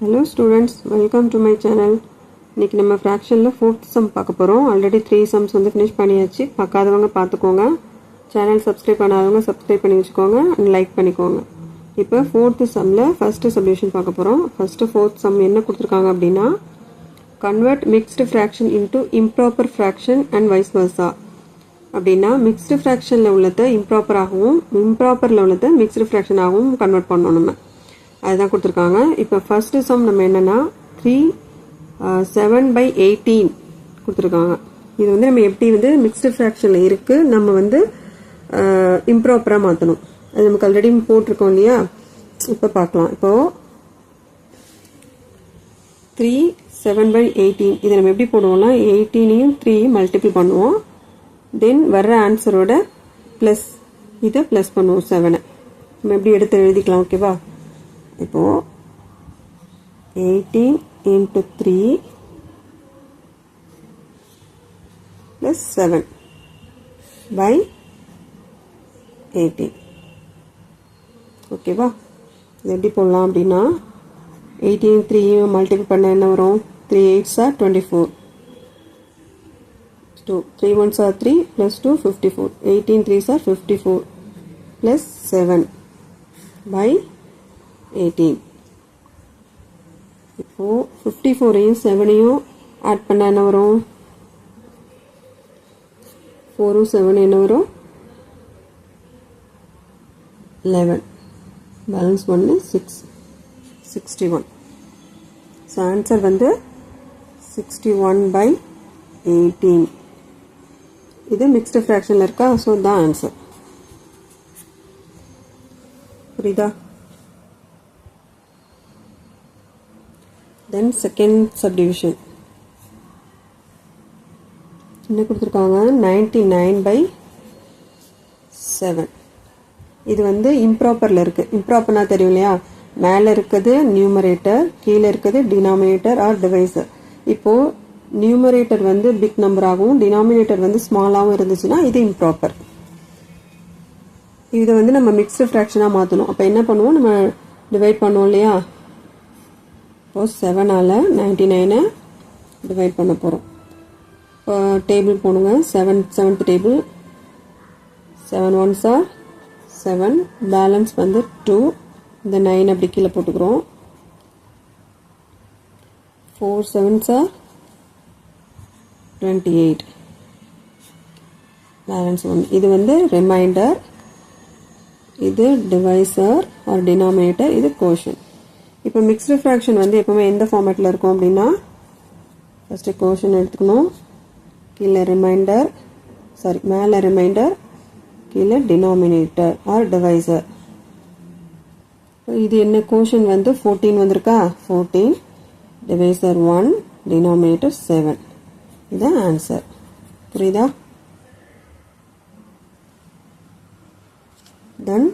Hello students, welcome to my channel. இன்னைக்கு நம்ம fractionல 4th sum பார்க்க போறோம். ஆல்ரெடி 3 sums வந்து finish பண்ணியாச்சு. பார்க்காதவங்க பார்த்துக்கோங்க. சேனல் subscribe பண்ணாதவங்க subscribe பண்ணி வச்சுக்கோங்க and like பண்ணிக்கோங்க. இப்போ 4th sumல first solution பார்க்க போறோம். first 4th sum என்ன கொடுத்திருக்காங்க அப்படினா convert mixed fraction into improper fraction and vice versa. அப்படினா mixed fractionல உள்ளத improper ஆகவும் improperல உள்ளத mixed fraction ஆகவும் கன்வர்ட் பண்ணனும் நம்ம. அதுதான் கொடுத்திருக்காங்க. இப்போ ஃபர்ஸ்ட் சம் நம்ம என்னன்னா 7/18 கொடுத்திருக்காங்க. இது வந்து நம்ம எப்படி வந்து மிக்ஸ்டு ஃபிராக்ஷன்ல இருக்கு நம்ம வந்து இம்ப்ராப்பரா மாத்தணும். அது நமக்கு ஆல்ரெடி போட்டுருக்கோம் இல்லையா? இப்போ பார்க்கலாம். இப்போ 7/18 இதை நம்ம எப்படி போடுவோம்னா 18ஐயும் 3 மல்டிபிள் பண்ணுவோம். தென் வர்ற ஆன்சரோட பிளஸ் இதை பிளஸ் பண்ணுவோம் 7. நம்ம எப்படி எடுத்து எழுதிக்கலாம். ஓகேவா? இப்போ 18 into 3 plus 7 by 18. ஓகேவா? இது எப்படி போடலாம் அப்படின்னா 18 3 மல்டிபிள் பண்ண என்ன வரும்? 3 8s are 24. 3 1s are 3 plus 2 54. 18 3s are 54 plus 7 by 18. இப்போ 54ஐயும் 7ஐயும் ஆட் பண்ண என்ன வரும்? 4 7 என்ன வரும்? 11. பேலன்ஸ் 1 6 61. ஸோ ஆன்சர் வந்து 61/18. இது மிக்ஸ்டு ஃப்ராக்ஷனில் இருக்கா? ஸோ தான் ஆன்சர். புரியுதா? Then second subdivision என்ன கொடுத்திருக்காங்க? 99/7. இது வந்து இம்ப்ராப்பர்ல இருக்கு. இம்ப்ராப்பர்னா தெரியும் இல்லையா? மேல இருக்குது நியூமரேட்டர், கீழே இருக்குது டினாமினேட்டர் ஆர் டிவைசர். இப்போ நியூமரேட்டர் வந்து பிக் நம்பர் ஆகவும் டினாமினேட்டர் வந்து ஸ்மாலாகவும் இருந்துச்சுன்னா இது இம்ப்ராப்பர். இதை வந்து நம்ம மிக்ஸ்டு ஃப்ராக்ஷனாக மாற்றணும். அப்போ என்ன பண்ணுவோம்? நம்ம டிவைட் பண்ணுவோம் இல்லையா? இப்போ 7ஆல் 99 டிவைட் பண்ண போகிறோம். இப்போ டேபிள் போடுங்க. 7th table 7 1s are 7. Balance வந்து 2. இந்த 9 அப்படி கீழே போட்டுக்கிறோம். 4 7s are 28. பேலன்ஸ் 1. இது வந்து ரிமைண்டர், இது டிவைசர் ஆர் டினாமினேட்டர், இது கோஷன். இப்போ மிக்ஸ்டு ஃப்ராக்ஷன் வந்து எப்பவுமே எந்த ஃபார்மேட்டில் இருக்கும் அப்படின்னா ஃபர்ஸ்ட் கோஷன் எடுத்துக்கணும், கீழே ரிமைண்டர், சாரி மேலே ரிமைண்டர், கீழே டினாமினேட்டர் ஆர் டிவைசர். இது என்ன? கோஷன் வந்து 14 வந்திருக்கா? 14, டிவைசர் 1, டினாமினேட்டர் 7. இதுதான் ஆன்சர். புரியுதா? தென்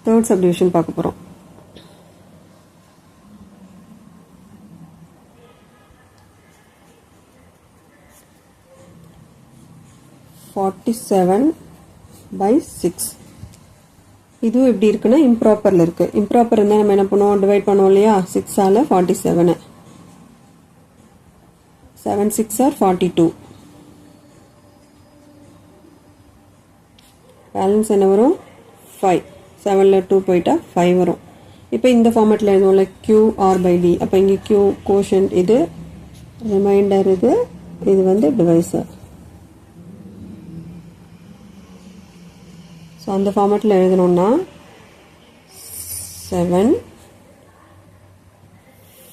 தேர்ட் சப்டிவிஷன் பார்க்க போகிறோம். 47/6. இதுவும் எப்படி இருக்குன்னா இம்ப்ராப்பர்ல இருக்கு. இம்ப்ராப்பர் இருந்தால் நம்ம என்ன பண்ணுவோம்? டிவைட் பண்ணுவோம் இல்லையா? 6ஆல் 47. 7 6 are 42. பேலன்ஸ் என்ன வரும்? 5. 7ல் 2 போயிட்டா 5 வரும். இப்போ இந்த ஃபார்மேட்டில் எழுதுவோம்ல QR/D. அப்போ இங்கே Q கோஷன், இது ரிமைண்டர், இது வந்து டிவைசர். ஸோ அந்த ஃபார்மேட்டில் எழுதணும்னா 7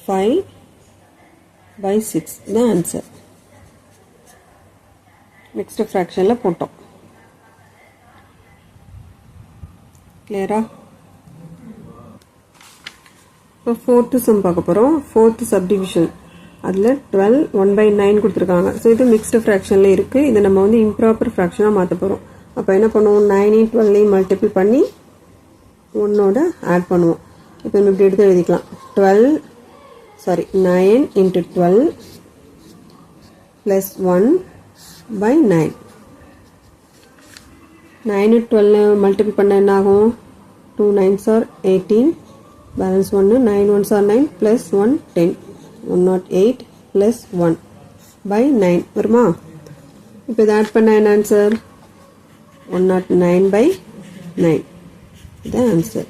5/6 தான் ஆன்சர். மிக்ஸ்டு ஃப்ராக்ஷனில் போட்டோம். கிளியரா? இப்போ 4th சம் பார்க்க போகிறோம். 4th subdivision. அதில் 12 1/9 கொடுத்துருக்காங்க. ஸோ இது மிக்ஸ்டு ஃப்ராக்ஷனில் இருக்குது. இதை நம்ம வந்து இம்ப்ராப்பர் ஃப்ராக்ஷனாக மாற்ற போகிறோம். அப்போ என்ன பண்ணுவோம்? 9 12 மல்டிபிள் பண்ணி 1ஓட ஆட் பண்ணுவோம். இப்போ நம்ம இப்படி எடுத்து எழுதிக்கலாம். 9 into 12 plus 1/9. 9 12 மல்டிபிள் பண்ண என்ன ஆகும்? 2 9s are 18 balance 1 9 1s are 9 plus 1 10 108 plus 1 by 9 வருமா? இப்போ இதை ஆட் பண்ண என்ன ஆன்சர்? 109 by 9 இதுதான் ஆன்சர்.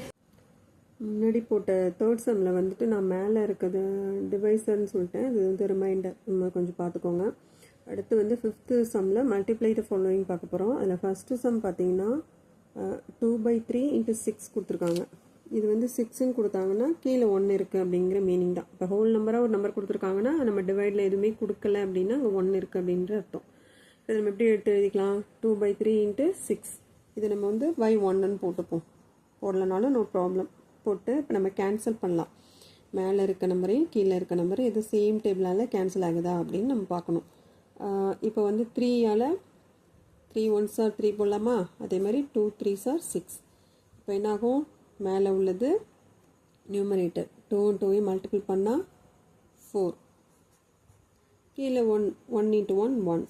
முன்னாடி போட்ட தேர்ட் சம்மில் வந்துட்டு நான் மேலே இருக்கிறது டிவைசர்னு சொல்லிட்டேன். இது வந்து ரிமைண்டர், நம்ம கொஞ்சம் பார்த்துக்கோங்க. அடுத்து வந்து ஃபிஃப்த்து சம்மில் மல்டிப்ளை த ஃபாலோயிங் பார்க்க போகிறோம். அதில் ஃபஸ்ட்டு சம் பார்த்தீங்கன்னா 2/3 × 6 கொடுத்துருக்காங்க. இது வந்து 6ன்னு கொடுத்தாங்கன்னா கீழே 1 இருக்குது அப்படிங்கிற மீனிங் தான். இப்போ ஹோல் நம்பராக ஒரு நம்பர் கொடுத்துருக்காங்கன்னா நம்ம டிவைடில் எதுவுமே கொடுக்கல அப்படின்னா அங்கே 1 இருக்குது அப்படின்ற அர்த்தம். இதை நம்ம எப்படி எடுத்து எழுதிக்கலாம்? 2/3 × 6 இது நம்ம வந்து by 1ன்னு போட்டுப்போம். போடலனாலும் நோ ப்ராப்ளம். போட்டு இப்போ நம்ம கேன்சல் பண்ணலாம். மேலே இருக்க நம்பரையும் கீழே இருக்க நம்பரையும் எது சேம் டேபிளால் கேன்சல் ஆகுதா அப்படின்னு நம்ம பார்க்கணும். இப்போ வந்து 3ஆல் 3 1s are 3 போடலாமா? அதே மாதிரி 2 3s are 6. இப்போ என்னாகும்? மேலே உள்ளது நியூமரேட்டர் 2 2 மல்டிபிள் பண்ணால் 4, கீழே 1 1 × 1 1.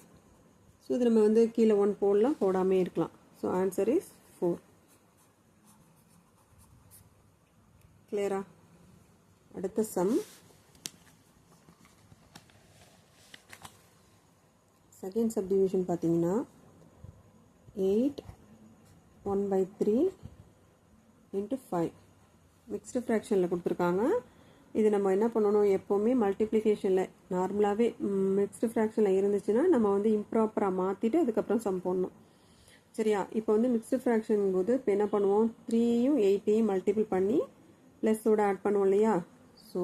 ஸோ இது நம்ம வந்து கீழே 1 போடலாம், போடாமே இருக்கலாம். So answer is 4. கிளியரா? அடுத்த சம் செகண்ட் சப்டிவிஷன் பார்த்தீங்கன்னா 8 1/3 × 5 மிக்ஸ்டு ஃப்ராக்ஷனில் கொடுத்துருக்காங்க. இது நம்ம என்ன பண்ணணும்? எப்போவுமே மல்டிப்ளிகேஷனில் நார்மலாகவே மிக்ஸ்டு ஃப்ராக்ஷனில் இருந்துச்சுன்னா நம்ம வந்து இம்ப்ராப்பராக மாற்றிட்டு அதுக்கப்புறம் சம் போடணும். சரியா? இப்போ வந்து மிக்ஸ்டு ஃப்ராக்ஷன் போது இப்போ என்ன பண்ணுவோம்? 3யும் 8யும் மல்டிபிள் பண்ணி ப்ளஸோடு ஆட் பண்ணுவோம் இல்லையா? So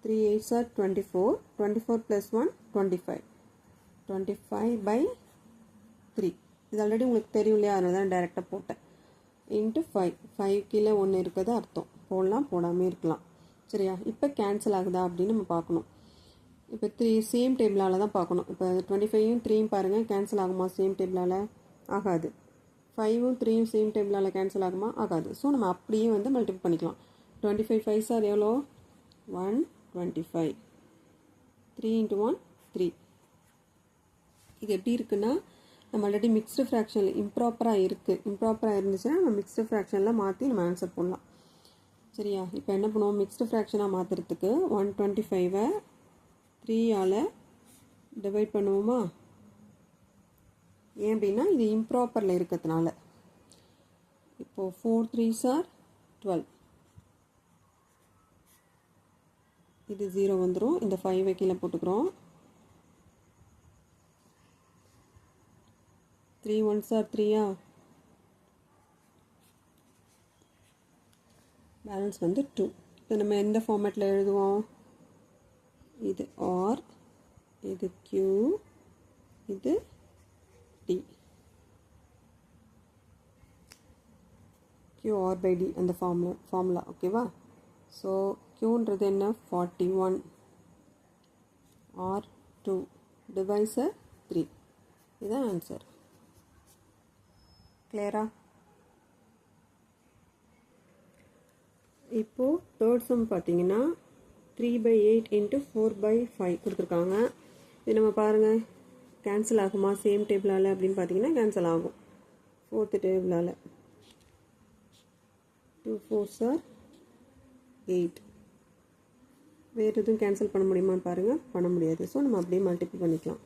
3 8s are 24 24 plus 1 25 25/3. இது ஆல்ரெடி உங்களுக்கு தெரியும் இல்லையா? அதனால தான் டைரெக்டாக போட்டேன். இன்ட்டு 5 5 கீழே 1 இருக்கிறது அர்த்தம். போடலாம், போடாமல் இருக்கலாம். சரியா? இப்போ கேன்சல் ஆகுதா அப்படின்னு நம்ம பார்க்கணும். இப்போ 3 சேம் டேபிளால் தான் பார்க்கணும். இப்போ 25யும் 3யும் பாருங்கள், கேன்சல் ஆகுமா சேம் டேபிளால்? ஆகாது. 5ம் 3யும் சேம் டேபிளால் கேன்சல் ஆகுமா? ஆகாது. ஸோ நம்ம அப்படியே வந்து மல்டிபிள் பண்ணிக்கலாம். 25 5s are எவ்வளோ? 125. 3 × 1 3. இது எப்படி இருக்குன்னா நம்ம ஆல்ரெடி மிக்ஸ்டு ஃப்ராக்ஷனில் இம்ப்ராப்பராக இருக்குது. இம்ப்ராப்பராக இருந்துச்சுன்னா நம்ம மிக்ஸ்டு ஃப்ராக்ஷனில் மாற்றி நம்ம ஆன்சர் பண்ணலாம். சரியா? இப்போ என்ன பண்ணுவோம்? மிக்ஸ்டு ஃப்ராக்ஷனாக மாற்றுறதுக்கு 125ஐ 3ஆல் டிவைட் பண்ணுவோமா? ஏன் அப்படின்னா இது இம்ப்ராப்பரில் இருக்கிறதுனால. இப்போது 4 3s are 12. இது 0 வந்துடும். இந்த 5ஐ கீழே போட்டுக்கிறோம். 3 1s are 3ஆ? பேலன்ஸ் வந்து 2. இப்போ நம்ம எந்த ஃபார்மேட்டில் எழுதுவோம்? இது R, இது Q, இது D. QR/D அந்த ஃபார்முலா ஓகேவா? ஸோ Qன்றது என்ன? 41. R 2 divisor 3. இதுதான் ஆன்சர். கிளியரா? இப்போது தேர்ட் சம் பார்த்தீங்கன்னா 3/8 × 4/5 கொடுத்துருக்காங்க. இது நம்ம பாருங்கள் கேன்சல் ஆகுமா சேம் டேபிளால் அப்படின்னு பார்த்தீங்கன்னா கேன்சல் ஆகும். ஃபோர்த்து டேபிளால் 2 4s are 8. வேறு எதுவும் கேன்சல் பண்ண முடியுமான்னு பாருங்கள், பண்ண முடியாது. ஸோ நம்ம அப்படியே மல்டிபிள் பண்ணிக்கலாம்.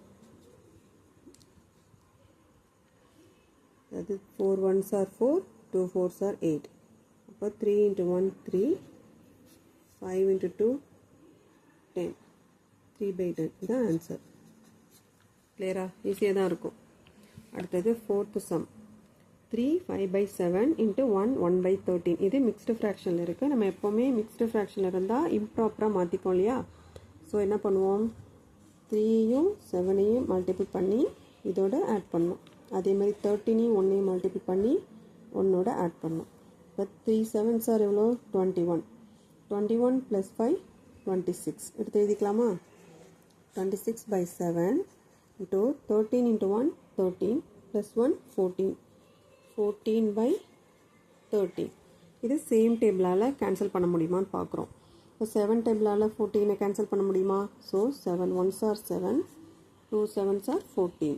அது 4 1s are 4 2 4s are 8. அப்போ 3 × 1 3 5 × 2 10 3/10. இதுதான் ஆன்சர். கிளியரா? ஈஸியாக தான் இருக்கும். அடுத்தது ஃபோர்த்து சம் 3 5/7 × 1 1/13. இது மிக்ஸ்டு ஃப்ராக்ஷனில் இருக்குது. நம்ம எப்போவுமே மிக்ஸ்டு ஃப்ராக்ஷனில் இருந்தால் இம்ப்ராப்பராக மாற்றிக்கோம் இல்லையா? ஸோ என்ன பண்ணுவோம்? 3யும் 7ஐயும் மல்டிபிள் பண்ணி இதோட ஆட் பண்ணணும். அதே மாதிரி 13யும் 1ஐயும் மல்டிபிள் பண்ணி 1ஓட ஆட் பண்ணணும். இப்போ 3 7s are எவ்வளோ? 21. 21 + 5 26. எடுத்து எழுதிக்கலாமா? 26/7 × 13 × 1 13 + 1 14. 14/13. இது சேம் டேபிளால் கேன்சல் பண்ண முடியுமான்னு பார்க்குறோம். இப்போ 7 டேபிளால் 14ஐ கேன்சல் பண்ண முடியுமா? So 7 1s are 7 2 7s are 14.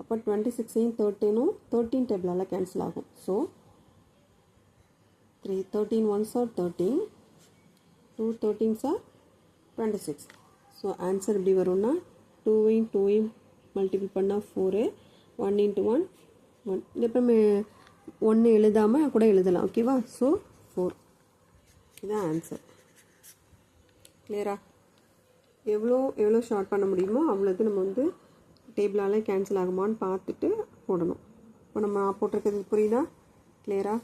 அப்போ 26ஐயும் 13ம் 13 டேபிளால் கேன்சல் ஆகும். So 3 13 ones are 13, 2 13s are 26. So answer எப்படி வரும்னா 2 மல்டிபிள் பண்ணால் 4, 1 into 1 1. இது எப்பவுமே 1 எழுதாமல் கூட எழுதலாம், ஓகேவா? ஸோ 4 இதுதான் ஆன்சர். கிளியரா? எவ்வளோ ஷார்ட் பண்ண முடியுமோ அவ்வளோது நம்ம வந்து டேபிளால் கேன்சல் ஆகுமான்னு பார்த்துட்டு போடணும். இப்போ நம்ம போட்டிருக்கிறது புரியுதா? கிளியரா?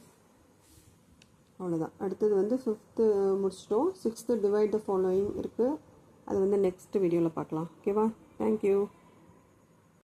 அவ்வளோதான். அடுத்தது வந்து 5th முடிச்சிட்டோம். 6th டிவைட் த ஃபாலோயிங் இருக்குது. அது வந்து நெக்ஸ்ட் வீடியோவில் பார்க்கலாம், ஓகேவா? தேங்க்யூ.